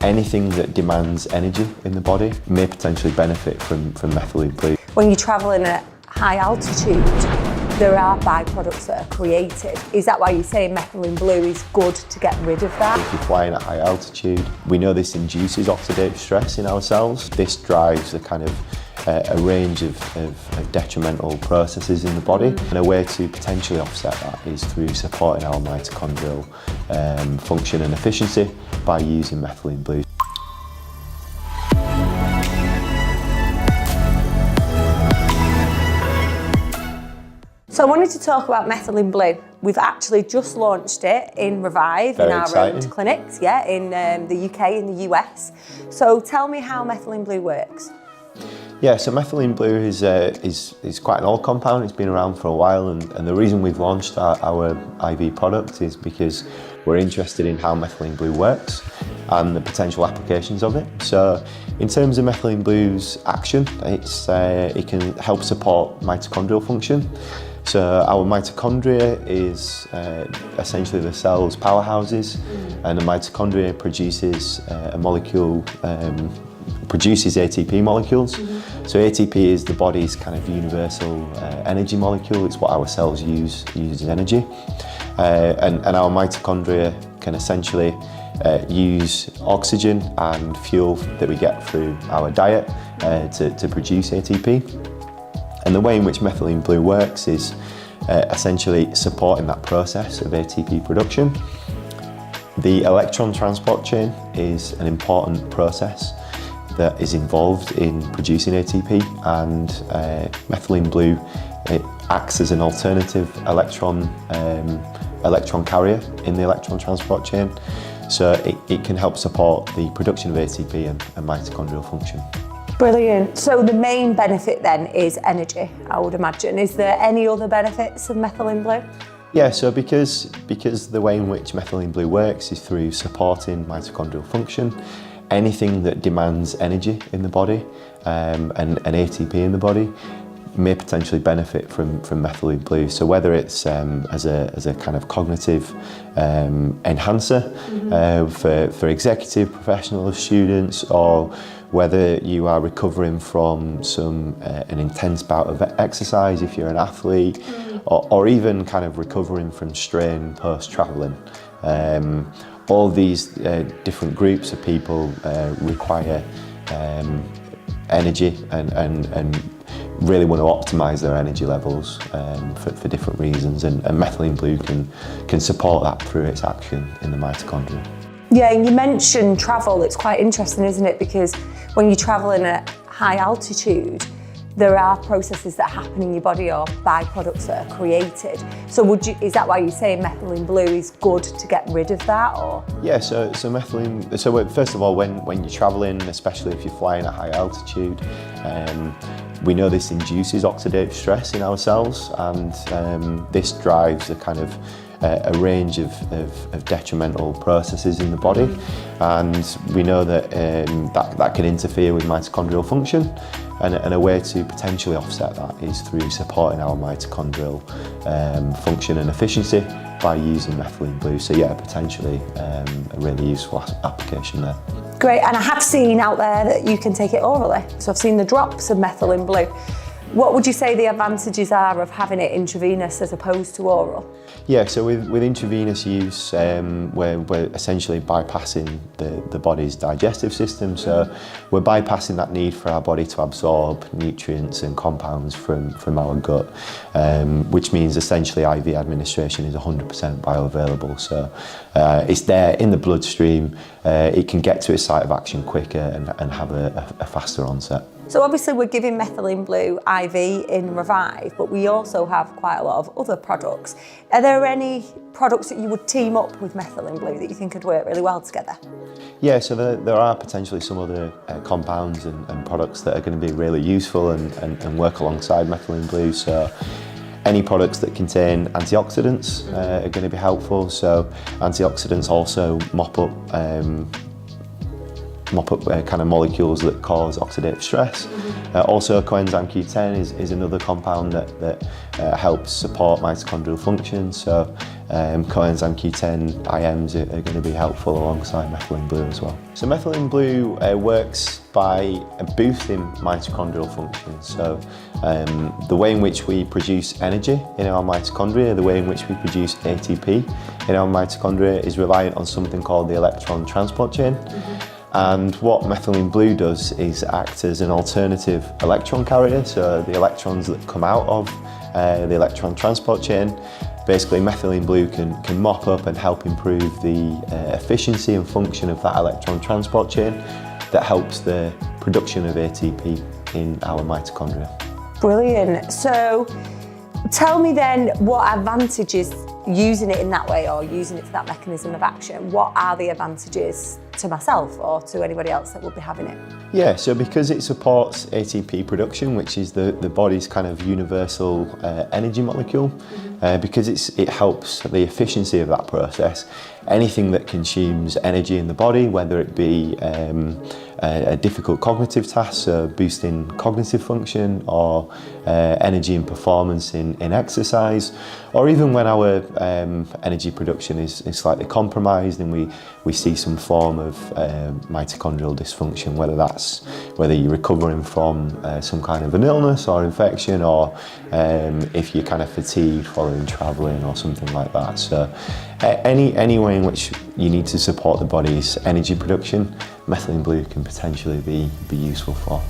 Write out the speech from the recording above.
anything that demands energy in the body may potentially benefit from methylene blue. When you're travelling at high altitude, there are byproducts that are created. Is that why you're saying methylene blue is good to get rid of that? If you're flying at high altitude, we know this induces oxidative stress in our cells. This drives a kind of a range of detrimental processes in the body, and a way to potentially offset that is through supporting our mitochondrial function and efficiency by using methylene blue. So I wanted to talk about methylene blue. We've actually just launched it in REVIV Very in our exciting. own clinics, in the UK and the US. So tell me how methylene blue works. Yeah, so methylene blue is quite an old compound. It's been around for a while, and the reason we've launched our IV product is because we're interested in how methylene blue works and the potential applications of it. So in terms of methylene blue's action, it can help support mitochondrial function. So our mitochondria is essentially the cell's powerhouses, and the mitochondria produces a molecule, produces ATP molecules. So ATP is the body's kind of universal energy molecule. It's what our cells use as energy. And our mitochondria can essentially use oxygen and fuel that we get through our diet to produce ATP. And the way in which methylene blue works is essentially supporting that process of ATP production. The electron transport chain is an important process that is involved in producing ATP, and methylene blue, it acts as an alternative electron carrier in the electron transport chain. So it can help support the production of ATP and mitochondrial function. Brilliant. So the main benefit then is energy, I would imagine. Is there any other benefits of methylene blue? Yeah, so because the way in which methylene blue works is through supporting mitochondrial function, anything that demands energy in the body and ATP in the body may potentially benefit from methylene blue. So whether it's as a kind of cognitive enhancer for executive, professional students, or whether you are recovering from an intense bout of exercise if you're an athlete, or even kind of recovering from strain post-travelling. All these different groups of people require energy and really want to optimise their energy levels for different reasons, and methylene blue can support that through its action in the mitochondria. Yeah, and you mentioned travel. It's quite interesting, isn't it? Because when you're travelling at high altitude, there are processes that happen in your body or byproducts that are created. So is that why you're saying methylene blue is good to get rid of that, or? Yeah, so methylene, so first of all, when you're travelling, especially if you're flying at high altitude, we know this induces oxidative stress in our cells, and this drives a kind of a range of detrimental processes in the body, and we know that that can interfere with mitochondrial function, and a way to potentially offset that is through supporting our mitochondrial function and efficiency by using methylene blue. So yeah, potentially a really useful application there. Great, and I have seen out there that you can take it orally. So I've seen the drops of methylene blue. What would you say the advantages are of having it intravenous as opposed to oral? Yeah, so with intravenous use, we're essentially bypassing the body's digestive system. So we're bypassing that need for our body to absorb nutrients and compounds from our gut, which means essentially IV administration is 100% bioavailable. So it's there in the bloodstream. It can get to its site of action quicker and have a faster onset. So obviously we're giving methylene blue IV in REVIV, but we also have quite a lot of other products. Are there any products that you would team up with methylene blue that you think could work really well together? Yeah, so there are potentially some other compounds and products that are going to be really useful and work alongside methylene blue. So any products that contain antioxidants are going to be helpful. So antioxidants also mop up mop up kind of molecules that cause oxidative stress. Also, coenzyme Q10 is another compound that helps support mitochondrial function. So coenzyme Q10 IMs are going to be helpful alongside methylene blue as well. So methylene blue works by boosting mitochondrial function. So the way in which we produce energy in our mitochondria, the way in which we produce ATP in our mitochondria is reliant on something called the electron transport chain. And what methylene blue does is act as an alternative electron carrier. So the electrons that come out of the electron transport chain, basically methylene blue can mop up and help improve the efficiency and function of that electron transport chain that helps the production of ATP in our mitochondria. Brilliant. So tell me then, what advantages using it in that way, or using it for that mechanism of action? What are the advantages to myself or to anybody else that will be having it? Yeah, so because it supports ATP production, which is the body's kind of universal energy molecule, because it helps the efficiency of that process. Anything that consumes energy in the body, whether it be a difficult cognitive task, so boosting cognitive function, or energy and performance in exercise, or even when our energy production is slightly compromised and we see some form of mitochondrial dysfunction, whether you're recovering from some kind of an illness or infection, or if you're kind of fatigued following travelling or something like that. So any way in which you need to support the body's energy production, methylene blue can potentially be useful for.